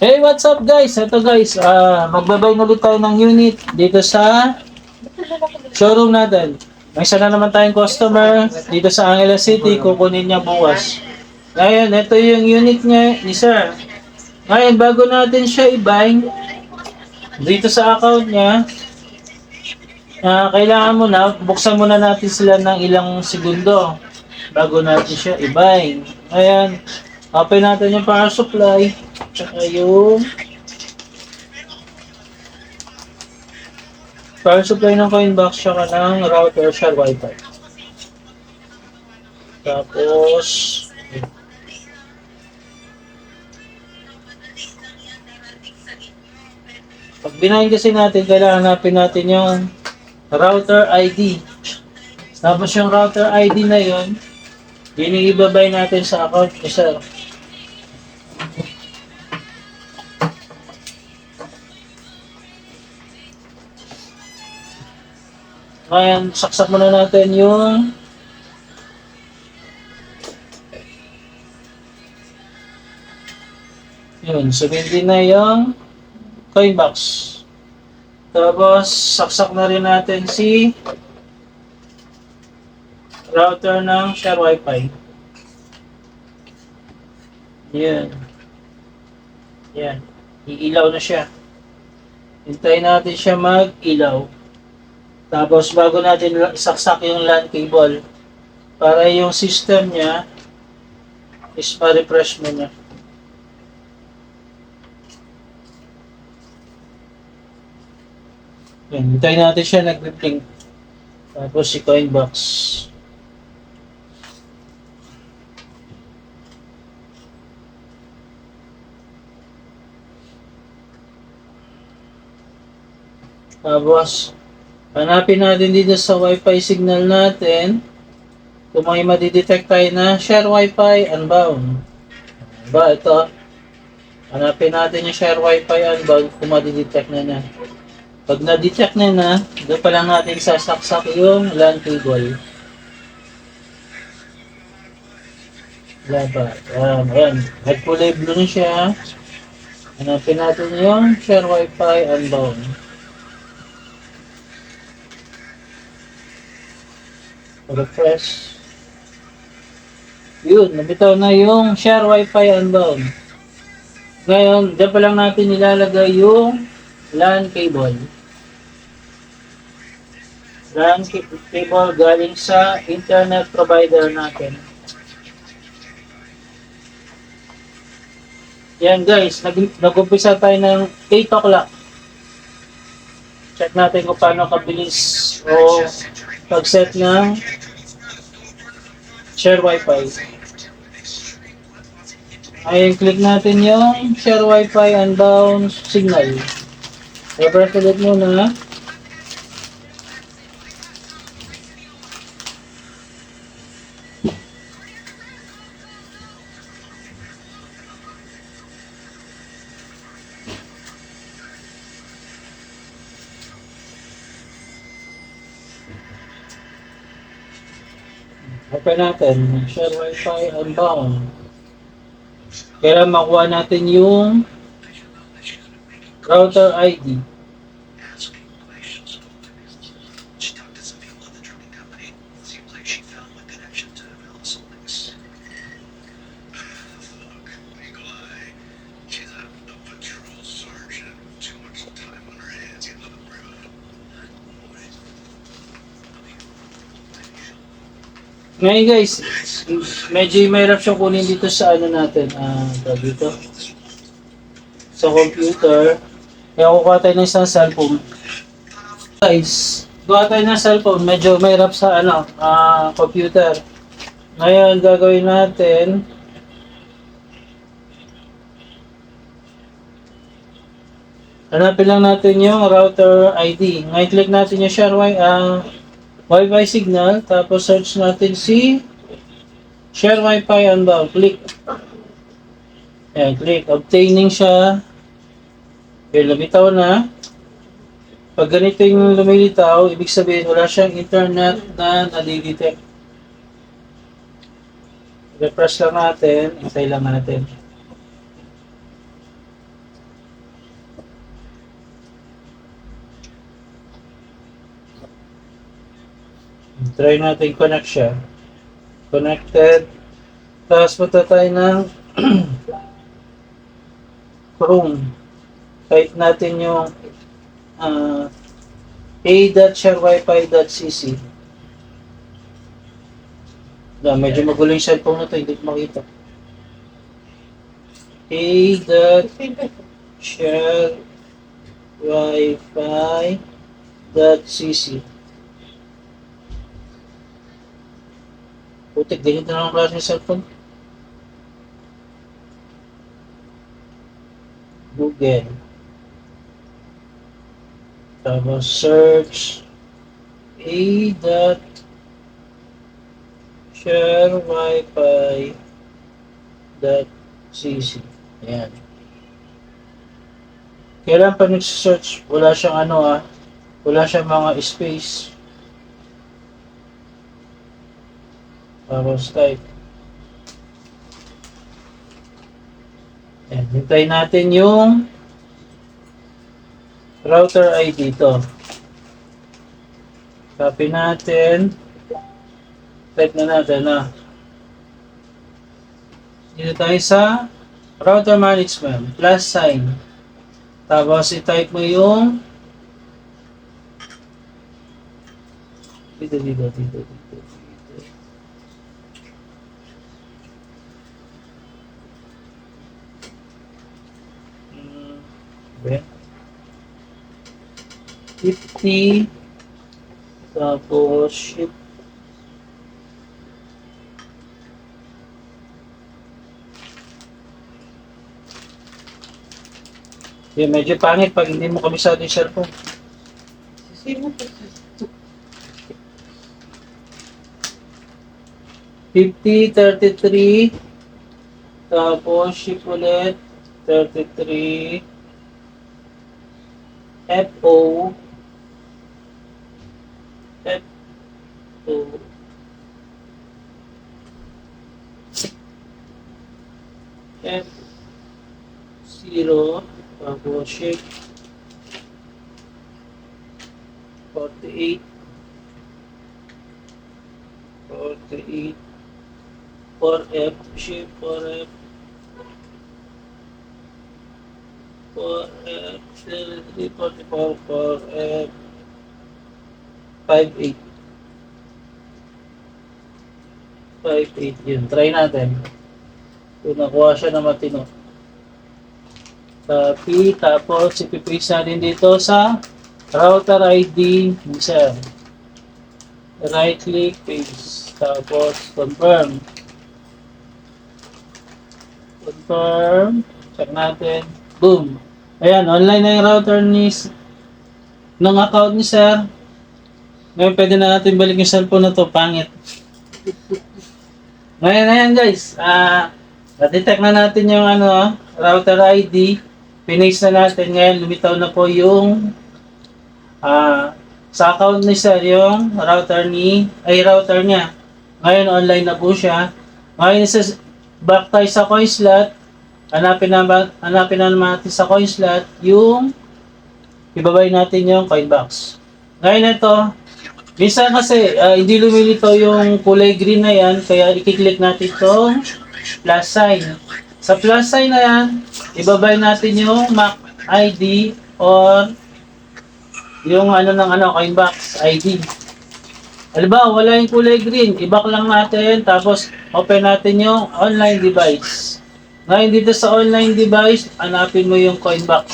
Hey, what's up guys? Ito guys, magbabay na ulit tayo ng unit dito sa showroom natin. May isa na naman tayong customer dito sa Angeles City, kukunin niya bukas. Ngayon, ito yung unit niya ni Sir. Ngayon, bago natin siya i-bind dito sa account niya, kailangan muna, buksan muna natin sila ng ilang segundo bago natin siya i-bind. Ayan, open natin yung power supply, tsaka yung power supply ng Coinbox tsaka ng router siya Wi-Fi. Tapos, pag binahin kasi natin, kailangan hanapin natin yung router ID. Tapos yung router ID na yun, yun yung ibabay natin sa account ni Sir. Ngayon, saksak muna natin yung sumindi na yung Coinbox. Tapos, saksak na rin natin si router ng Share Wi-Fi. Yan. Yan. Iilaw na siya. Hintayin natin siya mag-ilaw. Tapos, bago natin saksak yung LAN cable, para yung system niya is ma-refresh mo niya. Yan, hintayin natin siya nag-blink. Tapos si Coinbox. Tapos, hanapin natin dito sa Wi-Fi signal natin kung may madidetect tayo na share Wi-Fi unbound. Ba, ito. Hanapin natin yung share Wi-Fi unbound kung madidetect na na. Pag na-detect na, doon pa lang natin sasaksak yung LAN cable. Wala ba? Ayan. Nagkulay blue na siya. Hanapin natin yung share Wi-Fi unbound. Refresh. Yun, nabitaw na yung share Wi-Fi unbound. Ngayon, dyan pa lang natin nilalagay yung LAN cable. LAN cable galing sa internet provider natin. Yan guys, nag-umpisa tayo ng 8 o'clock. Check natin kung paano kabilis o pag-set ng share Wi-Fi. Ngayon, click natin yung share Wi-Fi unbound signal. I-press ulit muna. Open natin, share Wi-Fi unbound. Kailangan makuha natin yung router ID. Ngayon guys, medyo mahirap siyang kunin dito sa ano natin, dito sa computer. Kaya kukuha tayo ng isang cellphone. Guys, kuha tayo ng cellphone, medyo mahirap sa computer. Ngayon, gagawin natin, hanapin lang natin yung router ID. Ngayon, click natin yung share Wi-Fi signal, tapos search natin si share Wi-Fi unbound. Click. Ayan, click. Obtaining siya. Okay, lumitaw na. Pag ganito yung lumilitaw, ibig sabihin wala siyang internet na nadidetect. Refresh lang natin. Hintay lang natin. Try natin connect siya. Connected. Tapos punta tayo ng Chrome. Type natin yung a.sharewifi.cc. Medyo magulo yung cellphone na to, hindi ko makita. a.sharewifi.cc. Putik, ganyan na lang klase yung cellphone. Google. Tapos search a.sharewifi.cc. Ayan. Kailan pa nag-search, wala siyang wala siyang mga space. Tapos type. Ayan, hintayin natin yung router ID dito. Copy natin. Type na natin dito tayo sa router management, plus sign. Tapos i-type mo yung dito. Okay. 50 tapos ship medyo pangit pag hindi mo kabisado yung cellphone. 5033 tapos ship ulit 33 FO F0 tapos ship 48 4F ship 4F 44 4F 58 yun. Try natin. Kung nakuha siya na matino. Copy. Tapos ipipaste natin dito sa router ID isa. Right click, paste. Tapos confirm. Check natin. Boom. Ayan, online na yung router ng account ni sir. Ngayon pwede na natin balik yung cellphone na to. Pangit. Ngayon, ayan guys, na-detect na natin yung router ID. Pinaste na natin. Ngayon, lumitaw na po yung sa account ni sir yung router niya. Ngayon, online na po siya. Ngayon, back tayo sa coin slot. Hanapin na naman natin sa coin slot yung ibabay natin yung coin box. Ngayon ito, minsan kasi hindi lumilitaw yung kulay green na yan, kaya i-click natin itong plus sign. Sa plus sign na yan, ibabay natin yung MAC ID or yung coin box ID. Halimbawa, wala yung kulay green, i-back lang natin, tapos open natin yung online device. Ngayon dito sa online device, hanapin mo yung coin box.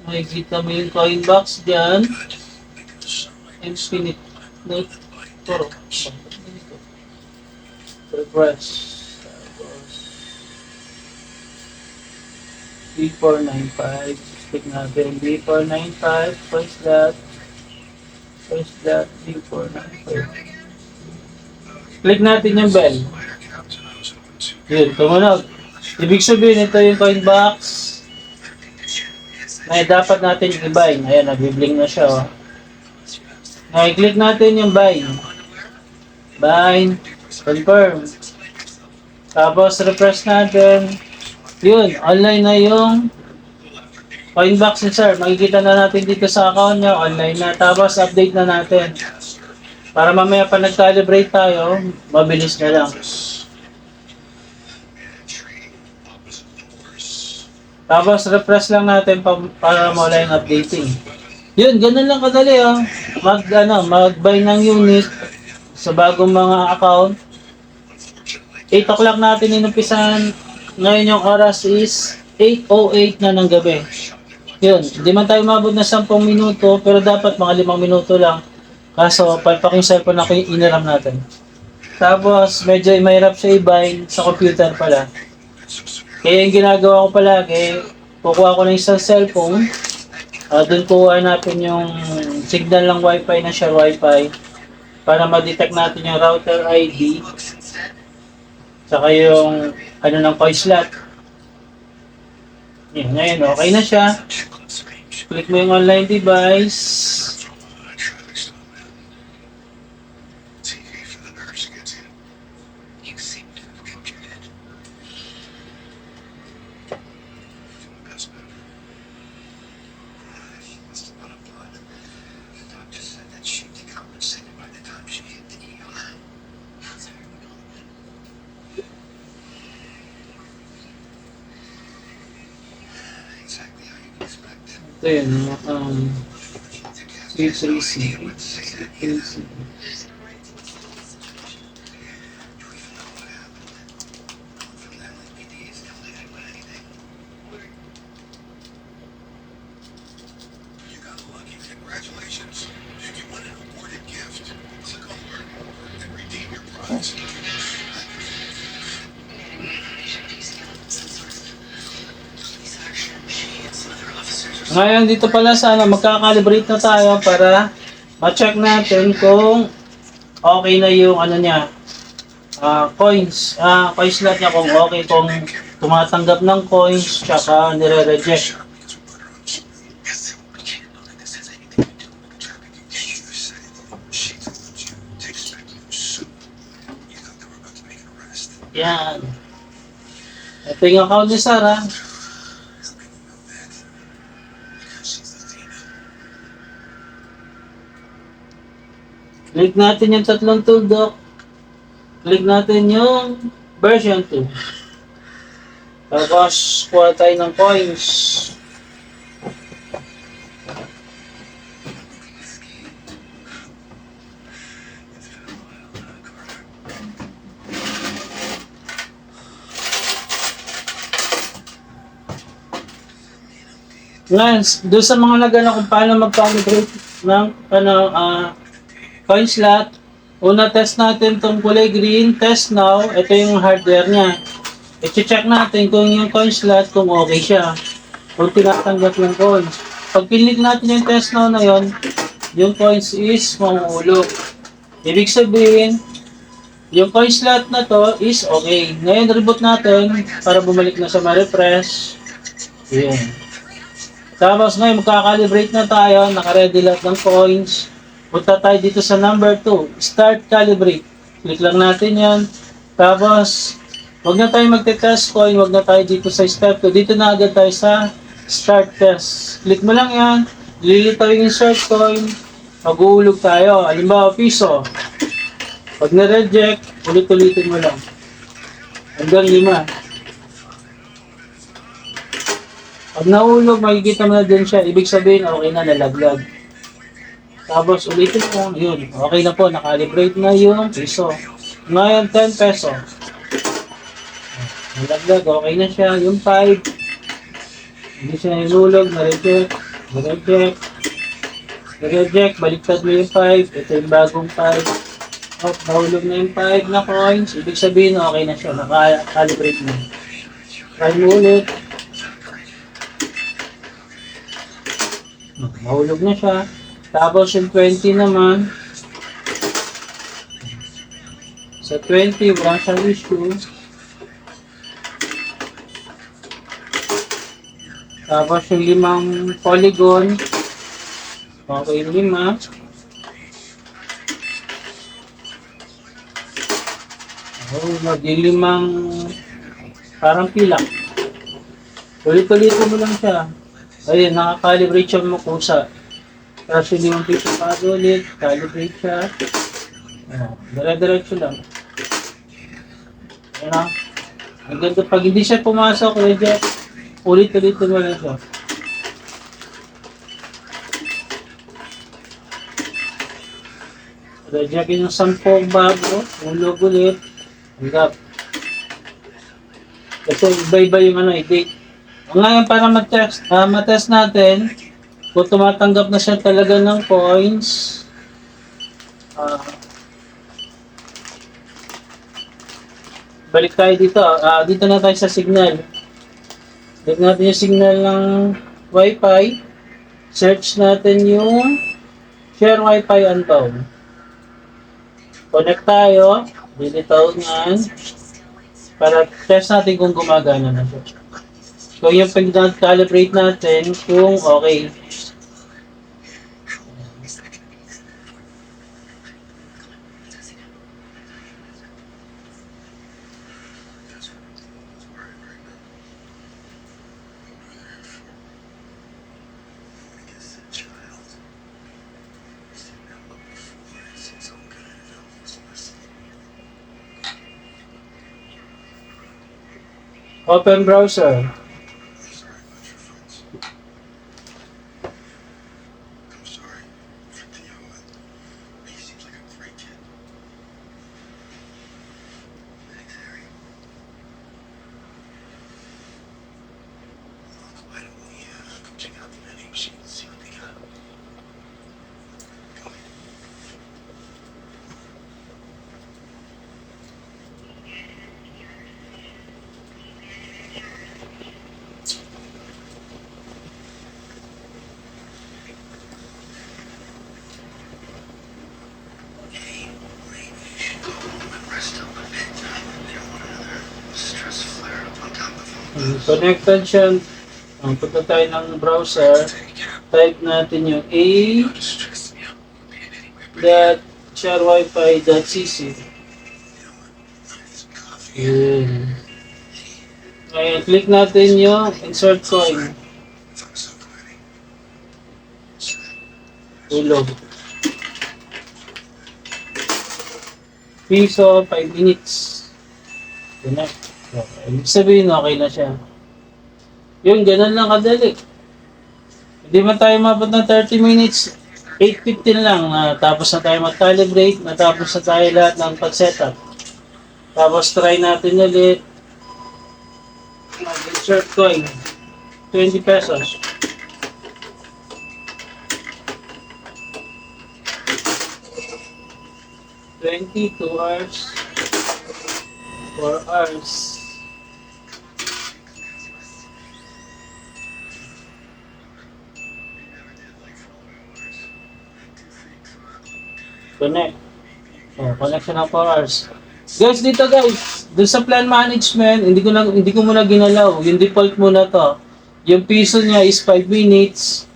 Makikita mo yung coin box dyan. Infinite note. Toro. Refresh. B495. Click natin. B495. First dot. B495. Click natin yung bell. Yun, tumunog. Ibig sabihin, ito yung coin box na dapat natin i-buy. Ayan, nag-bling na siya. Ngayon, click natin yung buy. Buy. Confirm. Tapos, refresh natin. Yun, online na yung Coinbox ni sir, makikita na natin dito sa account niya, online na. Tapos update na natin. Para mamaya pa nag-calibrate tayo, mabilis na lang. Tapos refresh lang natin para mawala yung updating. Yun, ganun lang kadali oh. Mag-buy ng unit sa bagong mga account. 8 o'clock natin inumpisan. Ngayon yung oras is 8:08 na ng gabi. Yun, hindi man tayo mabot na 10 minuto, pero dapat mga 5 minuto lang. Kaso, palpak yung cellphone na iniram natin. Tapos, medyo mahirap siya i-bind sa computer pala. Kaya yung ginagawa ko palagi, kukuha ko ng isang cellphone, doon kuha natin yung signal ng wifi na share wifi para ma-detect natin yung router ID saka yung ng coin slot. Yan, ngayon okay na siya. Click mo yung online device. Ito yun, C3C. Ngayon, dito pala sana magkakalibrate na tayo para ma-check natin kung okay na yung niya, coins. Coin slot niya kung okay, kung tumatanggap ng coins, tsaka nire-reject. Yan. Ito yung account ni Sarah. Click natin yung tatlong tuldok. Click natin yung version 2. Tapos, kuha tayo ng coins. Ngayon, doon sa mga nagana kung paano mag-calibrate ng coin slot, una test natin itong kulay green, test now, ito yung hardware niya. I-check natin kung yung coin slot, kung okay siya, kung tinatanggap yung coins. Pag pinlik natin yung test now na yon, yung coins is mauulog. Ibig sabihin, yung coin slot na to is okay. Ngayon, reboot natin para bumalik na sa ma-refresh. Yun. Tapos ngayon, magkakalibrate na tayo, naka-ready lahat ng coins. Punta tayo dito sa number 2, Start Calibrate. Click lang natin yan. Tapos, wag na tayo magte-test coin, wag na tayo dito sa step 2. Dito na agad tayo sa Start Test. Click mo lang yan, lilitaw yung insert coin, mag-uulog tayo. Halimbawa, piso. Pag na-reject, ulit-ulitin mo lang. Hanggang 5. Pag naulog, makikita mo na din siya. Ibig sabihin, okay na, nalaglag. Tapos ulitin mo, yun, okay na po, nakalibrate na yung piso. Ngayon, 10 peso. Nalaglag, okay na siya. Yung 5, hindi siya nilulog, na-reject, baliktad mo yung 5, ito yung bagong 5. Nahulog na yung 5 na coins, ibig sabihin, okay na siya, nakalibrate na. Try mo ulit. Nahulog na siya. Tapos yung 20 naman, sa 20, wala siyang issue. Tapos yung 5 polygon, okay yung 5. Yung 5 parang pilak. Ulit-ulitin mo lang siya. Ayun, naka-calibrate siya mo kusa. Tapos hindi mo pisipado ulit, calibrate siya. Ayan, dire-diretso lang. Ayan na. Ang ganda, pag hindi siya pumasok, medyo ulit-ulit mo lang siya. Rejectin yung 10 bago, ulog ulit, hanggang. Kasi iba-iba yung i-date. Ngayon para matest natin, kung tumatanggap na siya talaga ng coins, ah, balik tayo dito. Dito na tayo sa signal. Balik natin yung signal ng Wi-Fi. Search natin yung share Wi-Fi unbound. Connect tayo. Dilitaw yan. Para test natin kung gumagana na siya. So yung pag-calibrate natin kung okay. Open browser. Connected siya. Punta tayo ng browser. Type natin yung a.sharewifi.cc. Yun. Ngayon, click natin yung insert coin. Ulog. Piso, 5 minutes. Connect. Okay. Ibig sabihin, okay na siya. Yun, ganun lang kadali. Hindi man tayo mabot ng 30 minutes, 8:15 lang. Tapos na tayo mag-calibrate, natapos na tayo lahat ng pag-setup. Tapos try natin ulit. Mag-insert coin. 20 pesos. 22 hours. 4 hours. Connect. Connection ng 4 hours. Guys, dito guys, dun sa plan management, hindi ko muna ginalaw. Yung default muna to. Yung piso niya is 5 minutes.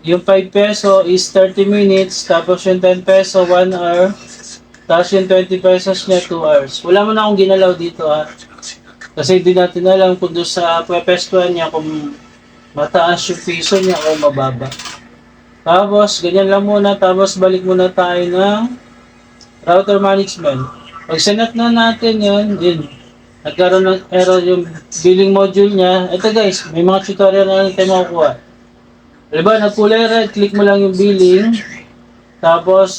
Yung 5 peso is 30 minutes. Tapos yung 10 peso, 1 hour. Tapos yung 20 pesos niya, 2 hours. Wala mo na akong ginalaw dito ha. Kasi hindi natin alam kung doon sa pepestuan niya kung mataas yung piso niya o mababa. Tapos, ganyan lang muna. Tapos, balik muna tayo ng router management. Pag sinet na natin yun, nagkaroon ng error yung billing module niya. Ito guys, may mga tutorial na lang tayo makukuha. Diba, nagkulay red, click mo lang yung billing. Tapos,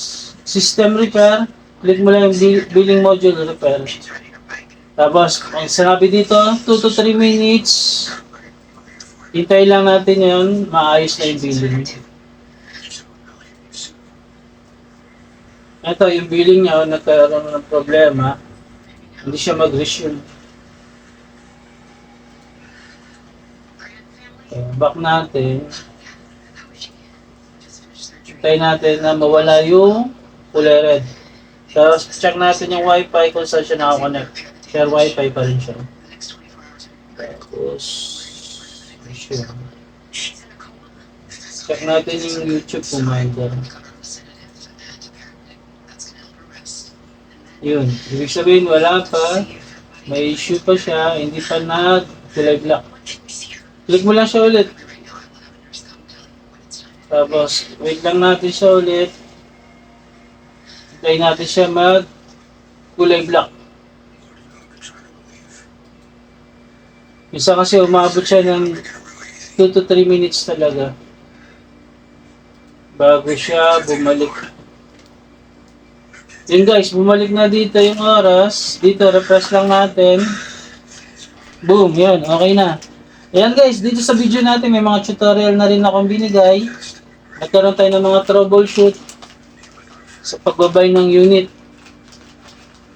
system repair, click mo lang yung billing module repair. Tapos, ang sinabi dito, 2 to 3 minutes. Hintay lang natin yun, maayos na yung billing. Ito, yung billing niya, nagkaroon ng problema. Hindi siya mag-resume. Okay, back natin. Hintay natin na mawala yung kulay red. Tapos, check natin yung wifi kung saan siya nakakonect. Share wifi pa rin siya. Tapos, check natin yung YouTube kung mayroon. Yun. Ibig sabihin, wala pa. May issue pa siya. Hindi pa nag-kulay black. Click mo lang siya ulit. Tapos, wait lang natin siya ulit. Hintayin natin siya mag kulay black. Isa kasi umabot siya ng 2 to 3 minutes talaga bago siya bumalik. Yun guys, bumalik na dito yung oras. Dito, refresh lang natin. Boom, yun, okay na. Ayan guys, dito sa video natin may mga tutorial na rin akong binigay. Nagkaroon tayo ng mga troubleshoot sa pagbabay ng unit.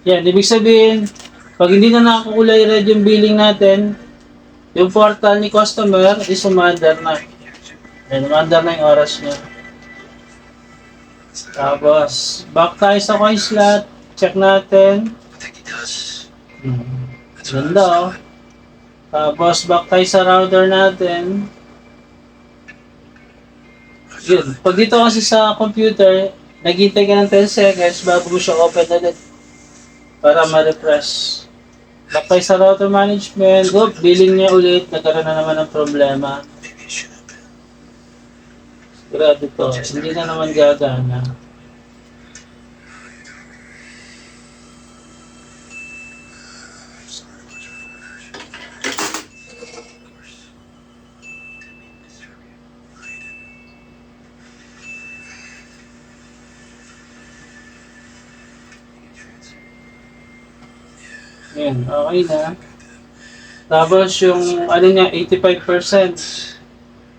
Yan, ibig sabihin, pag hindi na nakakulay red yung billing natin, yung portal ni customer is umandar na. Yan, umandar na yung oras niya. Tapos, back tayo sa coin slot. Check natin. Ganda oh. Tapos, back tayo sa router natin. Yun. Pag dito kasi sa computer, naghintay ka ng 10 seconds bago mo siya open ulit para ma-refresh. Back tayo sa router management. Go, billing niya ulit. Nagkaroon na naman ng problema. Grabe to. Hindi na naman gagana. Ayan, okay na. Tapos yung ano niya, 85%.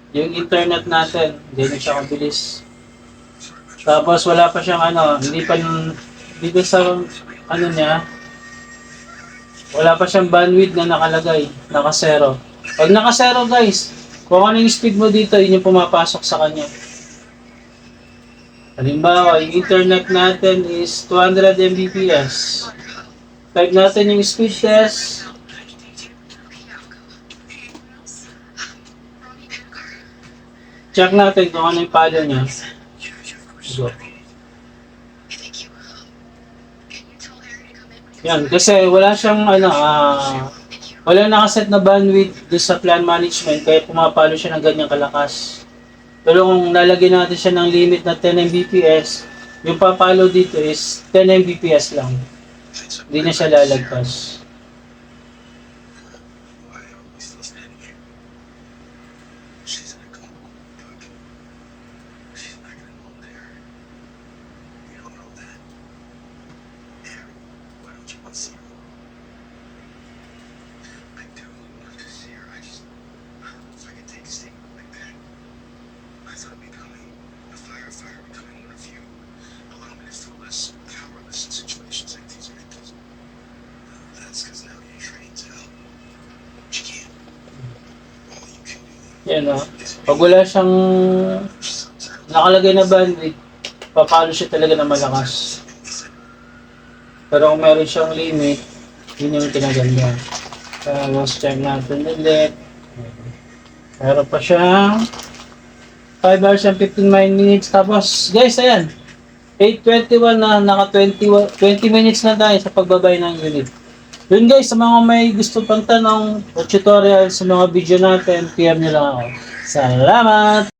Yung internet natin, hindi na siya kabilis. Tapos wala pa siyang ano, hindi pa dito sa ano niya, wala pa siyang bandwidth na nakalagay, naka-zero. Pag naka-zero guys, kung ano yung speed mo dito, yun yung pumapasok sa kanya. Halimbawa, yung internet natin is 200 Mbps. Type natin yung speed test. Check natin kung ano yung palo niya. Go. Yan, kasi wala siyang ano, wala nakaset na bandwidth doon sa plan management kaya pumapalo siya ng ganyang kalakas. Pero kung lalagyan natin siya ng limit na 10 Mbps, yung papalo dito is 10 Mbps lang. Hindi na siya lalagpas. Yan o. Pag wala siyang nakalagay na bandwidth, papalo siya talaga na malakas. Pero kung meron siyang limit, yun yung tinaganda. Tapos check natin ulit. Meron pa siyang 5 hours and 59 minutes. Tapos guys, ayan. 8:21 na, naka 20 minutes na tayo sa pagbabay ng unit. Yun guys, sa mga may gusto pang tanong o tutorial sa mga video natin, PM nyo lang ako. Salamat!